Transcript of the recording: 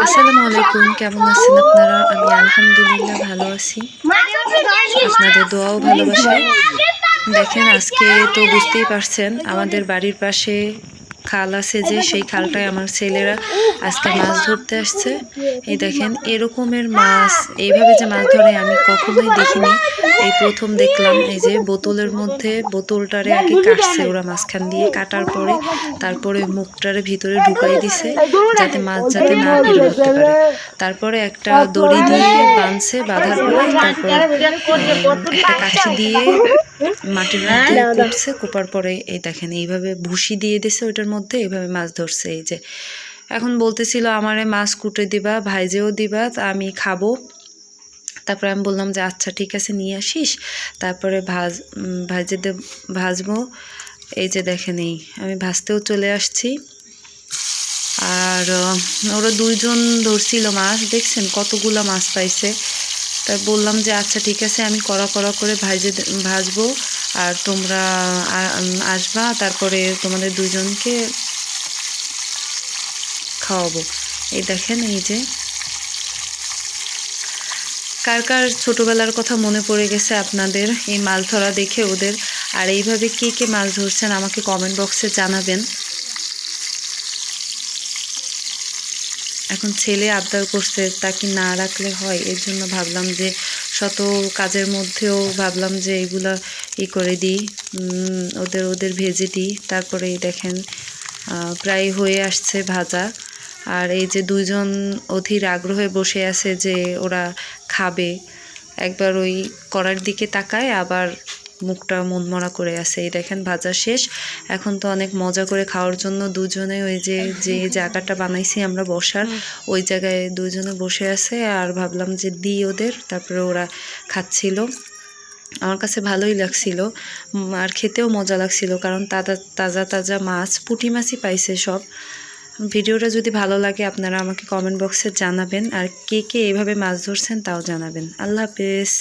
আসসালামু আলাইকুম, কেমন আছেন আপনারা? আমি আলহামদুলিল্লাহ ভালো আছি। আপনাদের দোয়াও ভালোবাসায়। দেখেন, আজকে তো বুঝতেই পারছেন আমাদের বাড়ির পাশে খাল আছে, যে সেই খালটায় আমার ছেলেরা আজকে মাছ ধরতে আসছে। এই দেখেন, এরকমের মাছ এইভাবে যে মাছ ধরে আমি কখনোই দেখিনি, এই প্রথম দেখলাম। এই যে বোতলের মধ্যে বোতলটারে আগে কাটছে ওরা, মাঝখান দিয়ে কাটার পরে তারপরে মুখটারে ভিতরে ঢুকাই দিছে যাতে মাছ যাতে না বের হতে পারে। তারপরে একটা দড়ি দিয়ে বাঁধছে, বাঁধার পরে তারপর একটা কাঠি দিয়ে মাটির মধ্যে কুপছে, কোপার পরে এই দেখেন এইভাবে ভুসি দিয়ে দিছে ওইটার মধ্যে, এইভাবে মাছ ধরছে। এই যে এখন বলতেছিল আমারে মাছ কুটে দিবা, ভাইজেও দিবা, আমি খাবো। তারপরে আমি বললাম যে আচ্ছা ঠিক আছে, নিয়ে আসিস, তারপরে ভাজবো। এই যে দেখেন, এই আমি ভাজতেও চলে আসছি। আর ওরা দুইজন ধরছিল মাছ, দেখছেন কতগুলো মাছ পাইছে। তাই বললাম যে আচ্ছা ঠিক আছে, আমি কড়া করে ভাজবো, আর তোমরা আসবা, তারপরে তোমাদের দুজনকে খাওয়াবো। এই দেখেন, এই যে কার কার ছোটবেলার কথা মনে পড়ে গেছে আপনাদের এই মাছ ধরা দেখে ওদের, আর এইভাবে কে কে মাছ ধরছেন আমাকে কমেন্ট বক্সে জানাবেন। এখন ছেলে আবদার করছে, তাকে না রাখলে হয়, এর জন্য ভাবলাম যে শত কাজের মধ্যেও ভাবলাম যে এগুলা করে দিই, ওদের ভেজে দিই। তারপরে দেখেন প্রায় হয়ে আসছে ভাজা। আর এই যে দুইজন অধীর আগ্রহে বসে আছে যে ওরা খাবে, একবার ওই কড়ার দিকে তাকায়, আবার মুখটা মনমরা করে আছে। এই দেখেন ভাজা শেষ। এখন তো অনেক মজা করে খাওয়ার জন্য দুজনে ওই যে জায়গাটা বানাইছি আমরা বসার, ওই জায়গায় দুজনে বসে আছে। আর ভাবলাম যে দিই ওদের, তারপরে ওরা খাচ্ছিল। আমার কাছে ভালোই লাগছিল, আর খেতেও মজা লাগছিল, কারণ তাজা তাজা মাছ, পুঁটি মাছই পাইছে সব। ভিডিওটা যদি ভালো লাগে আপনারা আমাকে কমেন্ট বক্সে জানাবেন, আর কে কে এভাবে মাছ ধরছেন তাও জানাবেন। আল্লাহ হাফেজ।